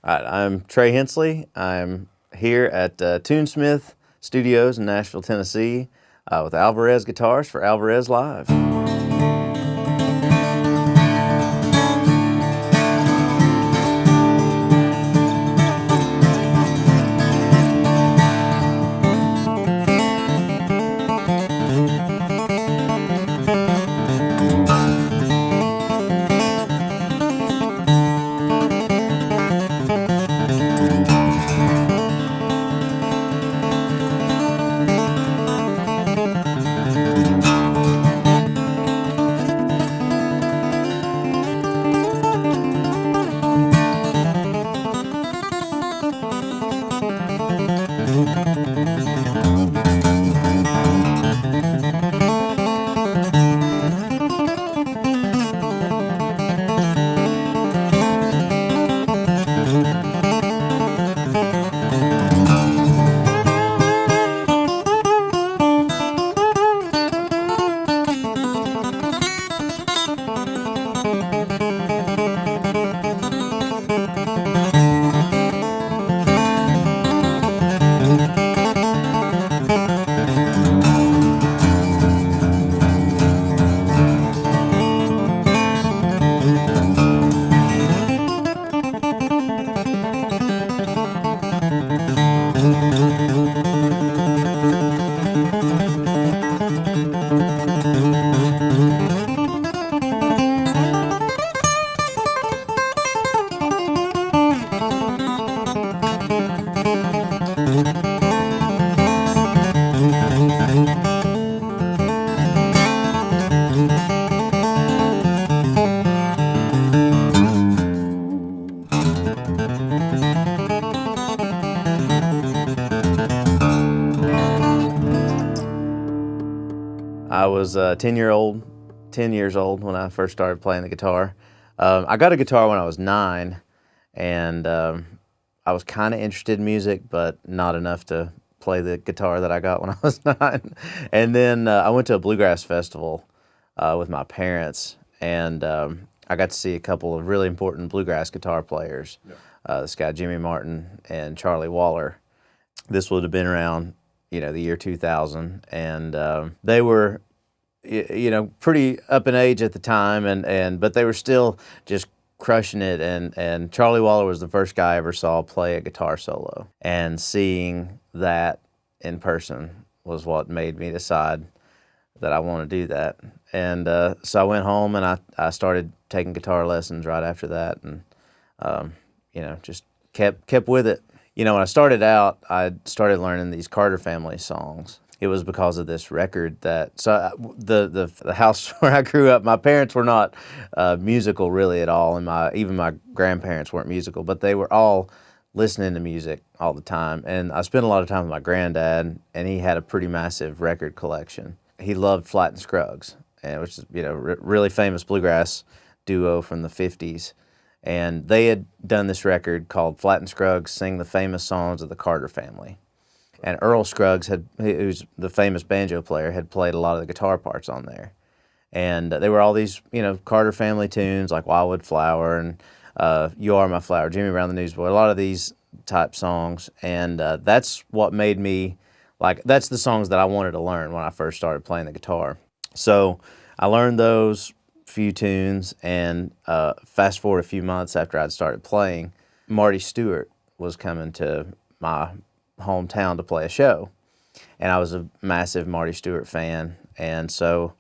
All right, I'm Trey Hensley. I'm here at Tunesmith Studios in Nashville, Tennessee, with Alvarez guitars for Alvarez Live. I was 10 years old when I first started playing the guitar. I got a guitar when I was 9, and I was kind of interested in music, but not enough to play the guitar that I got when I was 9. And then I went to a bluegrass festival with my parents, and I got to see a couple of really important bluegrass guitar players. Yeah. This guy Jimmy Martin and Charlie Waller. This would have been around, the year 2000, and they were, pretty up in age at the time, but they were still just crushing it. And Charlie Waller was the first guy I ever saw play a guitar solo, and seeing that in person was what made me decide that I want to do that. And so I went home and I started taking guitar lessons right after that, and just kept with it. When I started out, I started learning these Carter family songs. It was because of this record the house where I grew up, my parents were not musical really at all, and even my grandparents weren't musical, but they were all listening to music all the time. And I spent a lot of time with my granddad, and he had a pretty massive record collection. He loved Flatt and Scruggs, which is really famous bluegrass duo from the 50s. And they had done this record called Flatt and Scruggs Sing the Famous Songs of the Carter Family. And Earl Scruggs, who's the famous banjo player, had played a lot of the guitar parts on there. And they were all these, Carter family tunes like Wildwood Flower and You Are My Flower, Jimmy Brown the Newsboy, a lot of these type songs. And that's what made me, that's the songs that I wanted to learn when I first started playing the guitar. So I learned those few tunes, and fast forward a few months after I'd started playing, Marty Stewart was coming to my hometown to play a show, and I was a massive Marty Stewart fan, and so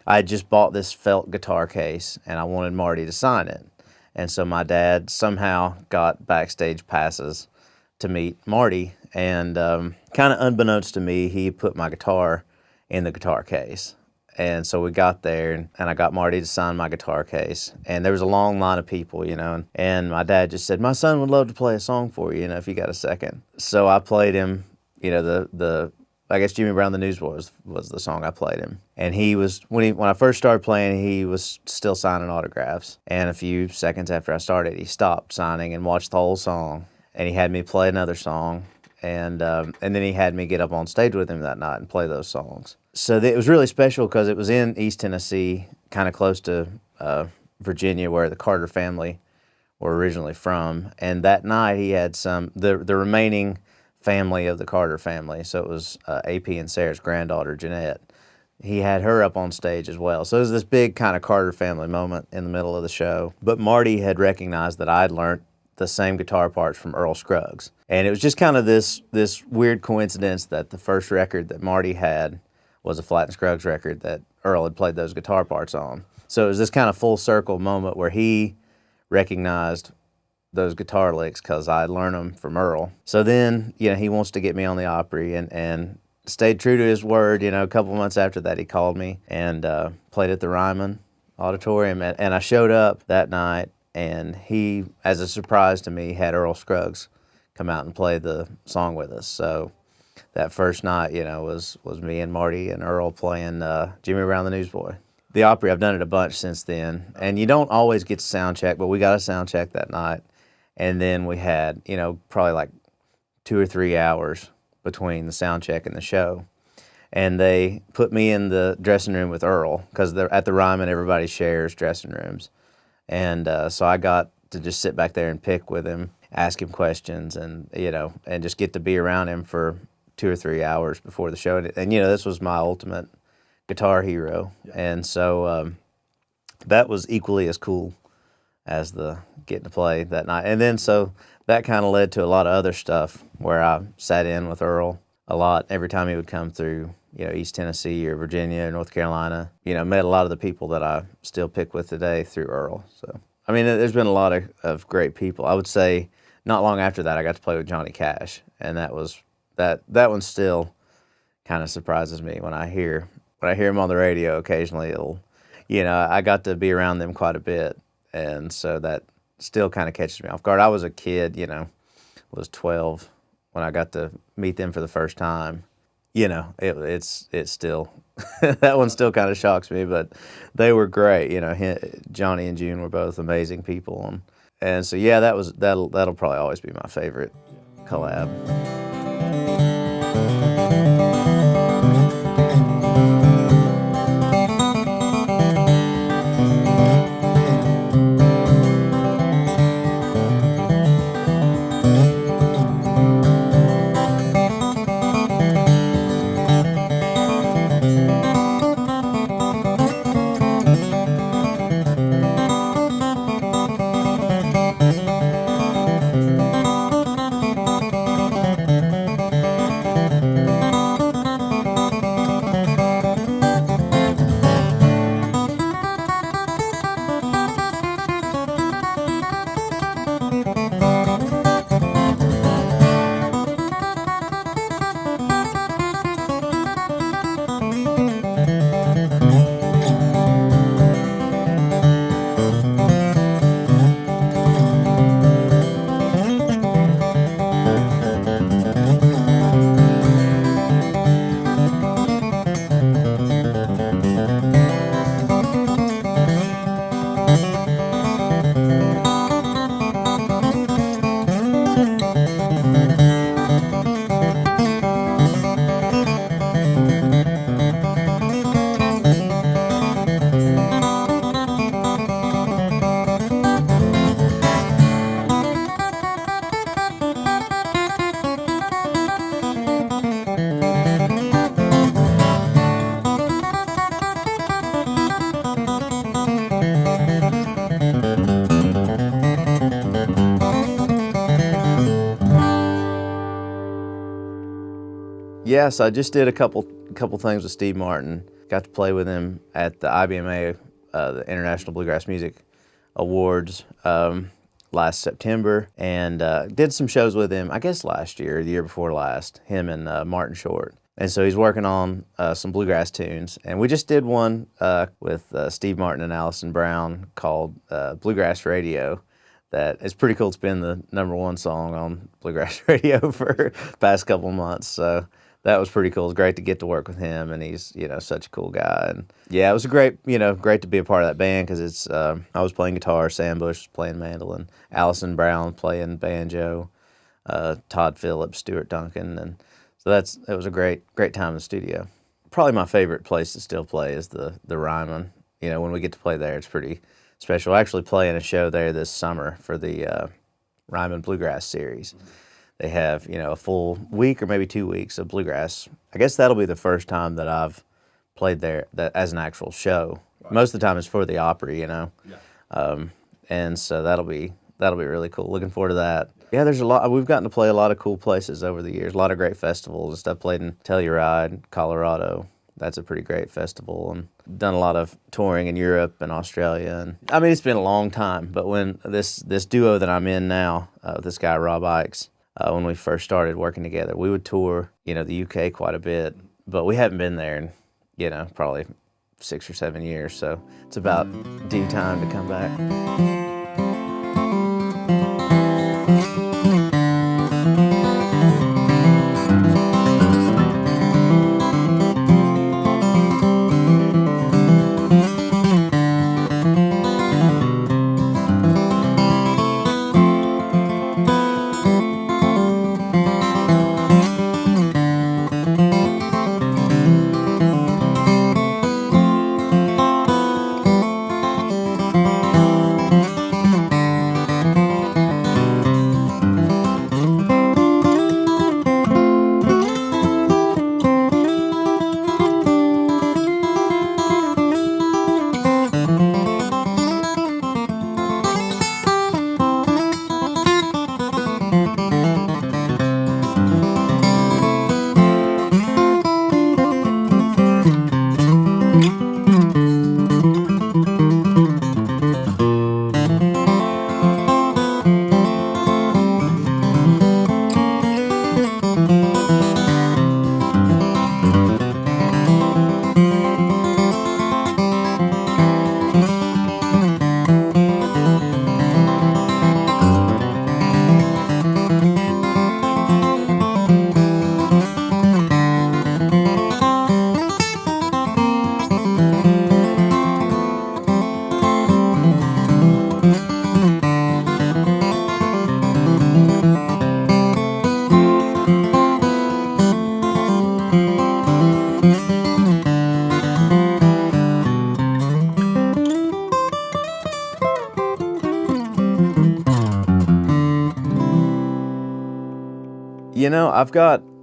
I just bought this felt guitar case, and I wanted Marty to sign it. And so my dad somehow got backstage passes to meet Marty, and kind of unbeknownst to me, he put my guitar in the guitar case. And so we got there, and I got Marty to sign my guitar case. And there was a long line of people, and my dad just said, "My son would love to play a song for you, if you got a second." So I played him, I guess Jimmy Brown the Newsboy was the song I played him. And he was, when I first started playing, he was still signing autographs. And a few seconds after I started, he stopped signing and watched the whole song. And he had me play another song. And then he had me get up on stage with him that night and play those songs. So it was really special because it was in East Tennessee, kind of close to Virginia, where the Carter family were originally from. And that night he had the remaining family of the Carter family. So it was AP and Sarah's granddaughter, Jeanette. He had her up on stage as well. So it was this big kind of Carter family moment in the middle of the show. But Marty had recognized that I'd learned the same guitar parts from Earl Scruggs. And it was just kind of this weird coincidence that the first record that Marty had was a Flatt and Scruggs record that Earl had played those guitar parts on. So it was this kind of full circle moment where he recognized those guitar licks because I learned them from Earl. So then, he wants to get me on the Opry and stayed true to his word. A couple months after that, he called me and played at the Ryman Auditorium. And I showed up that night, and he, as a surprise to me, had Earl Scruggs come out and play the song with us. So that first night, was me and Marty and Earl playing Jimmy Around the Newsboy. The Opry, I've done it a bunch since then, and you don't always get to sound check, but we got a sound check that night, and then we had, probably like 2 or 3 hours between the sound check and the show, and they put me in the dressing room with Earl, because at the Ryman, everybody shares dressing rooms, and so I got to just sit back there and pick with him, ask him questions, and, and just get to be around him for 2 or 3 hours before the show, and this was my ultimate guitar hero, and so that was equally as cool as the getting to play that night. And then so that kind of led to a lot of other stuff where I sat in with Earl a lot every time he would come through, East Tennessee or Virginia or North Carolina. Met a lot of the people that I still pick with today through Earl. So I mean, there's been a lot of great people. I would say not long after that I got to play with Johnny Cash, and that one still kind of surprises me when I hear him on the radio occasionally. I got to be around them quite a bit, and so that still kind of catches me off guard. I was a kid, was 12 when I got to meet them for the first time. It's still that one still kind of shocks me, but they were great. Johnny and June were both amazing people, and so yeah, that'll probably always be my favorite collab. Yes, I just did a couple things with Steve Martin. Got to play with him at the IBMA, the International Bluegrass Music Awards, last September, and did some shows with him, I guess last year, the year before last, him and Martin Short. And so he's working on some bluegrass tunes. And we just did one with Steve Martin and Allison Brown called Bluegrass Radio. That it's pretty cool. It's been the #1 song on Bluegrass Radio for the past couple months. So that was pretty cool. It was great to get to work with him, and he's, such a cool guy. And yeah, it was great to be a part of that band, because it's, I was playing guitar, Sam Bush was playing mandolin, Allison Brown playing banjo, Todd Phillips, Stuart Duncan, and so it was a great time in the studio. Probably my favorite place to still play is the Ryman. When we get to play there, it's pretty special. We're actually playing a show there this summer for the Reuben Bluegrass Series. They have, a full week or maybe 2 weeks of bluegrass. I guess that'll be the first time that I've played there as an actual show. Right. Most of the time it's for the Opry, Yeah. And so that'll be really cool. Looking forward to that. Yeah, there's a lot. We've gotten to play a lot of cool places over the years. A lot of great festivals and stuff. Played in Telluride, Colorado. That's a pretty great festival, and done a lot of touring in Europe and Australia. And I mean, it's been a long time. But when this duo that I'm in now, this guy Rob Ikes, when we first started working together, we would tour, the UK quite a bit. But we haven't been there in, probably 6 or 7 years. So it's about due time to come back.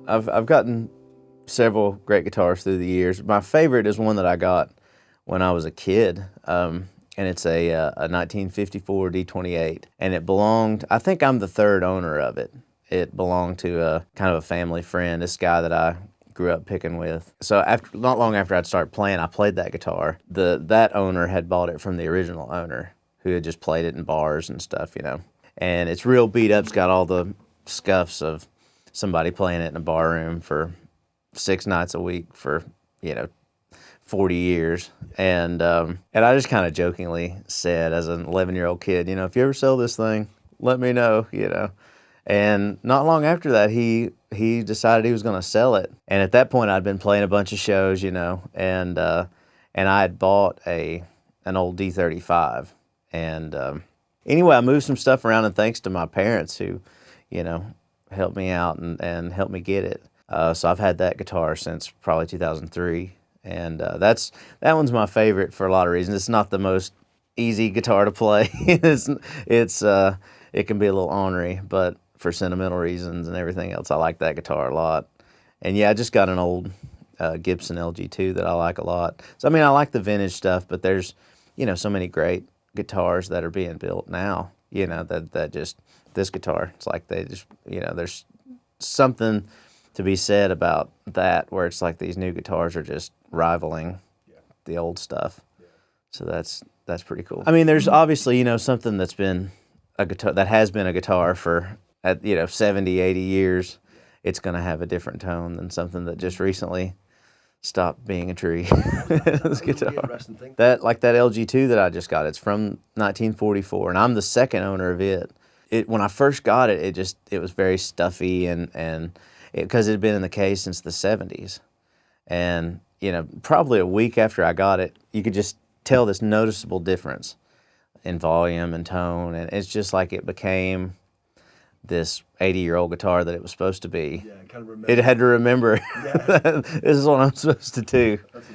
I've gotten several great guitars through the years. My favorite is one that I got when I was a kid, and it's a 1954 D28, and it belonged. I think I'm the third owner of it. It belonged to kind of a family friend, this guy that I grew up picking with. So not long after I'd started playing, I played that guitar. That owner had bought it from the original owner, who had just played it in bars and stuff, And it's real beat up. It's got all the scuffs of somebody playing it in a bar room for 6 nights a week for 40 years. And I just kind of jokingly said, as an 11-year-old kid, if you ever sell this thing, let me know. And not long after that, he decided he was going to sell it. And at that point, I'd been playing a bunch of shows, and I had bought an old D35. And anyway, I moved some stuff around, and thanks to my parents who, helped me out and helped me get it. So I've had that guitar since probably 2003, and that one's my favorite for a lot of reasons. It's not the most easy guitar to play. It can be a little ornery, but for sentimental reasons and everything else, I like that guitar a lot. And yeah, I just got an old Gibson LG2 that I like a lot. So I like the vintage stuff, but there's so many great guitars that are being built now. That just this guitar. It's like they just there's something to be said about that, where it's like these new guitars are just rivaling the old stuff. Yeah. So that's pretty cool. There's obviously, something that's been a guitar, that has been a guitar for 70, 80 years. It's going to have a different tone than something that just recently stopped being a tree. This guitar. That LG2 that I just got, it's from 1944, and I'm the second owner of it. When I first got it, it was very stuffy, and because it had been in the case since the 70s. And, probably a week after I got it, you could just tell this noticeable difference in volume and tone. And it's just like it became this 80-year-old guitar that it was supposed to be. Yeah, it kind of remember. It had to remember, this is what I'm supposed to do. That's